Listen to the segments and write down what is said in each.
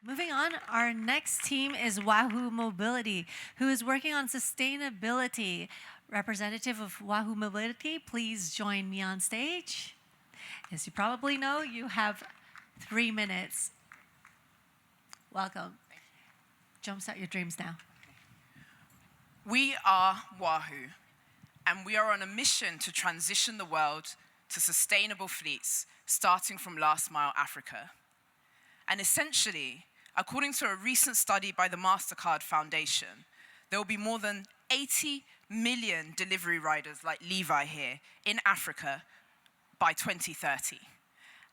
Moving on, our next team is Wahu Mobility, who is working on sustainability. Representative of Wahu Mobility, please join me on stage. As you probably know, you have 3 minutes. Welcome. Jumpstart your dreams now. We are Wahu, and we are on a mission to transition the world to sustainable fleets, starting from last mile Africa. And essentially, according to a recent study by the MasterCard Foundation, there will be more than 80 million delivery riders like Levi here in Africa by 2030.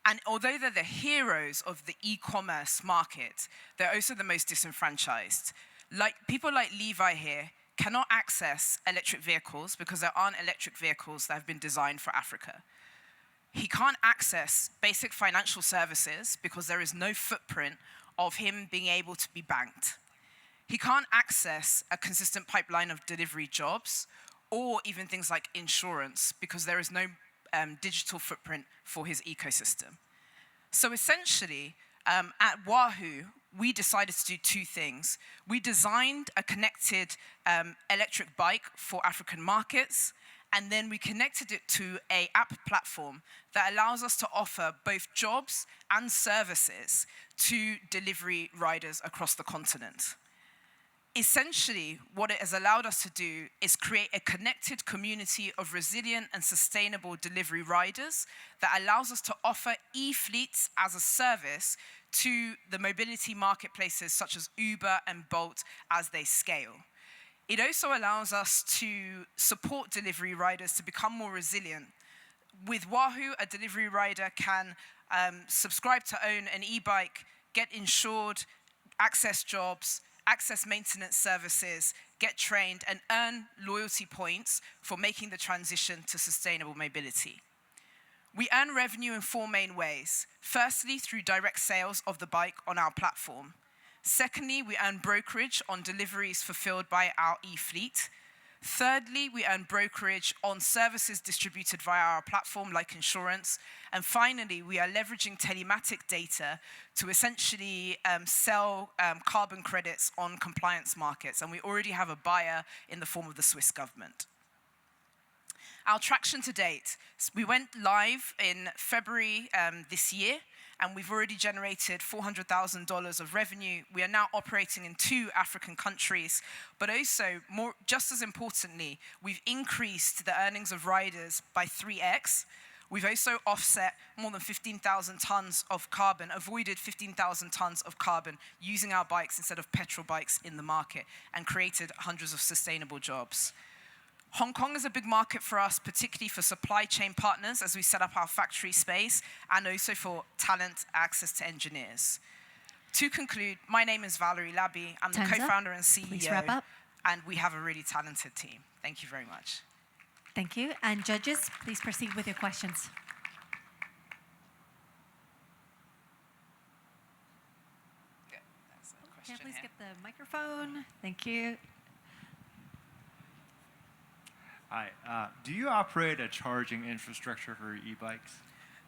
And although they're the heroes of the e-commerce market, they're also the most disenfranchised. People like Levi here cannot access electric vehicles because there aren't electric vehicles that have been designed for Africa. He can't access basic financial services because there is no footprint of him being able to be banked. He can't access a consistent pipeline of delivery jobs or even things like insurance because there is no digital footprint for his ecosystem. So essentially, at Wahu, we decided to do two things. We designed a connected electric bike for African markets, and then we connected it to an app platform that allows us to offer both jobs and services to delivery riders across the continent. Essentially, what it has allowed us to do is create a connected community of resilient and sustainable delivery riders that allows us to offer e-fleets as a service to the mobility marketplaces such as Uber and Bolt as they scale. It also allows us to support delivery riders to become more resilient. With Wahu, a delivery rider can subscribe to own an e-bike, get insured, access jobs, access maintenance services, get trained, and earn loyalty points for making the transition to sustainable mobility. We earn revenue in 4 main ways. Firstly, through direct sales of the bike on our platform. Secondly, we earn brokerage on deliveries fulfilled by our e-fleet. Thirdly, we earn brokerage on services distributed via our platform, like insurance. And finally, we are leveraging telematic data to essentially sell carbon credits on compliance markets. And we already have a buyer in the form of the Swiss government. Our traction to date, we went live in February this year, and we've already generated $400,000 of revenue. We are now operating in 2 African countries, but also, just as importantly, we've increased the earnings of riders by 3x. We've also offset more than 15,000 tons of carbon, avoided 15,000 tons of carbon using our bikes instead of petrol bikes in the market, and created hundreds of sustainable jobs. Hong Kong is a big market for us, particularly for supply chain partners as we set up our factory space, and also for talent access to engineers. To conclude, my name is Valerie Labby. I'm the co-founder and CEO. Please wrap up. And we have a really talented team. Thank you very much. Thank you. And judges, please proceed with your questions. Yeah, that's a question Can I please here. get the microphone? Thank you. Hi. Do you operate a charging infrastructure for e-bikes?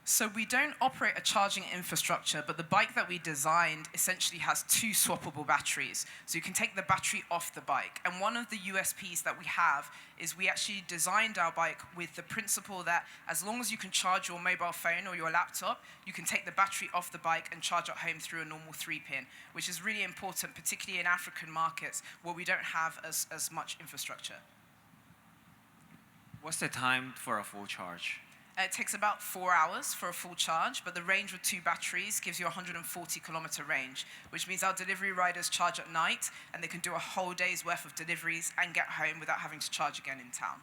So we don't operate a charging infrastructure, but the bike that we designed essentially has 2 swappable batteries. So you can take the battery off the bike. And one of the USPs that we have is we actually designed our bike with the principle that as long as you can charge your mobile phone or your laptop, you can take the battery off the bike and charge at home through a normal 3-pin, which is really important, particularly in African markets where we don't have as much infrastructure. What's the time for a full charge? It takes about 4 hours for a full charge, but the range with 2 batteries gives you a 140-kilometer range, which means our delivery riders charge at night, and they can do a whole day's worth of deliveries and get home without having to charge again in town.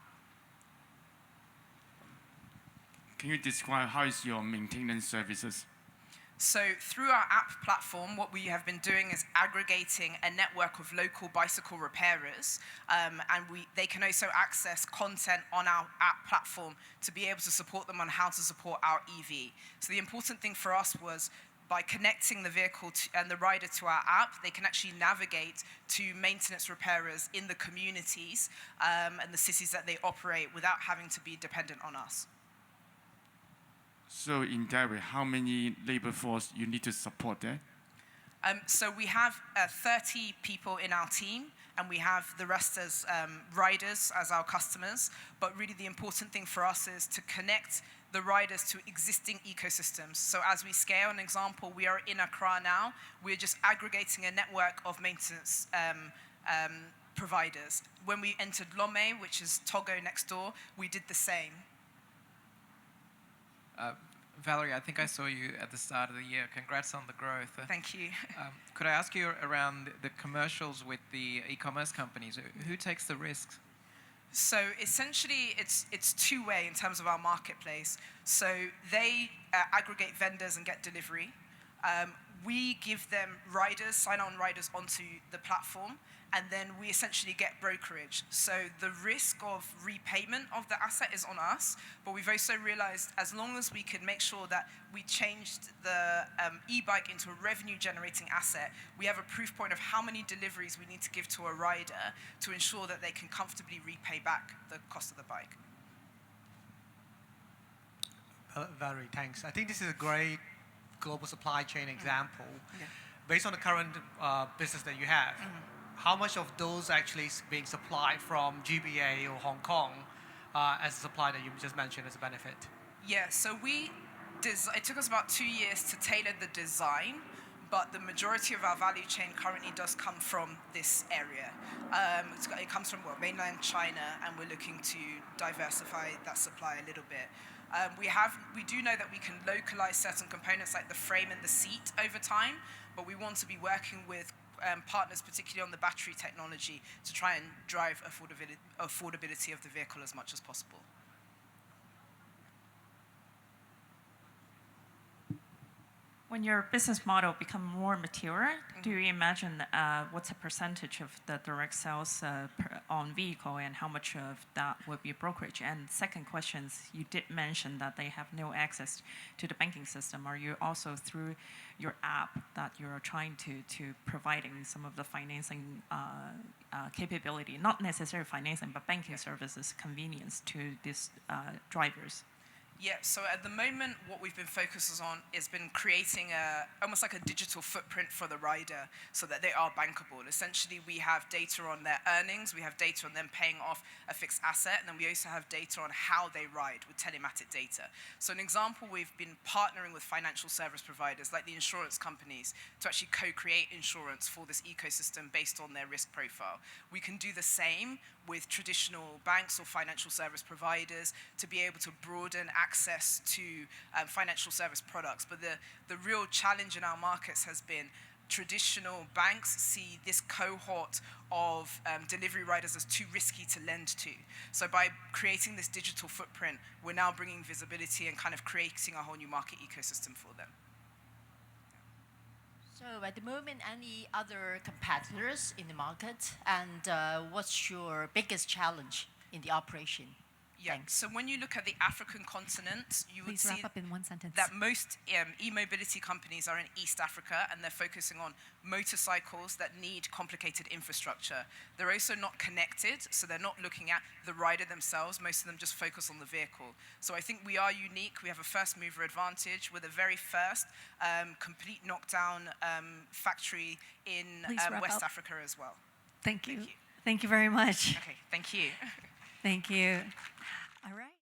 Can you describe how is your maintenance services? So through our app platform, what we have been doing is aggregating a network of local bicycle repairers, and they can also access content on our app platform to be able to support them on how to support our EV. So the important thing for us was by connecting the vehicle and the rider to our app, they can actually navigate to maintenance repairers in the communities and the cities that they operate without having to be dependent on us. So in that way, how many labor force you need to support that? So we have 30 people in our team, and we have the rest as riders as our customers. But really the important thing for us is to connect the riders to existing ecosystems. So as we scale, an example, we are in Accra now. We're just aggregating a network of maintenance providers. When we entered Lome, which is Togo next door, we did the same. Valerie, I think I saw you at the start of the year. Congrats on the growth. Thank you. Could I ask you around the commercials with the e-commerce companies? Who takes the risks? So essentially, it's two-way in terms of our marketplace. So they aggregate vendors and get delivery. We give them riders, sign-on riders onto the platform, and then we essentially get brokerage. So the risk of repayment of the asset is on us, but we've also realized as long as we can make sure that we changed the e-bike into a revenue-generating asset, we have a proof point of how many deliveries we need to give to a rider to ensure that they can comfortably repay back the cost of the bike. Valerie, thanks. I think this is a great global supply chain example. Yeah. Based on the current business that you have, how much of those actually is being supplied from GBA or Hong Kong as a supply that you just mentioned as a benefit? Yeah, so it took us about 2 years to tailor the design, but the majority of our value chain currently does come from this area. It comes from mainland China, and we're looking to diversify that supply a little bit. We do know that we can localize certain components like the frame and the seat over time, but we want to be working with partners, particularly on the battery technology, to try and drive affordability of the vehicle as much as possible. When your business model become more mature, do you imagine what's a percentage of the direct sales on vehicle, and how much of that would be brokerage? And second question is, you did mention that they have no access to the banking system. Are you also through your app that you're trying to providing some of the financing capability, not necessarily financing, but banking services convenience to these drivers? Yeah, so at the moment, what we've been focused on has been creating almost like a digital footprint for the rider so that they are bankable. Essentially, we have data on their earnings, we have data on them paying off a fixed asset, and then we also have data on how they ride with telematic data. So an example, we've been partnering with financial service providers like the insurance companies to actually co-create insurance for this ecosystem based on their risk profile. We can do the same with traditional banks or financial service providers to be able to broaden access to financial service products. But the real challenge in our markets has been traditional banks see this cohort of delivery riders as too risky to lend to. So by creating this digital footprint, we're now bringing visibility and kind of creating a whole new market ecosystem for them. So at the moment, any other competitors in the market, and what's your biggest challenge in the operation? Yeah. Thanks. So when you look at the African continent, you would Please see wrap up in one sentence. that most e-mobility companies are in East Africa, and they're focusing on motorcycles that need complicated infrastructure. They're also not connected, so they're not looking at the rider themselves. Most of them just focus on the vehicle. So I think we are unique. We have a first mover advantage. We're the very first complete knockdown factory in West Africa as well. Thank you. Thank you. Thank you very much. Okay, thank you. Thank you. All right.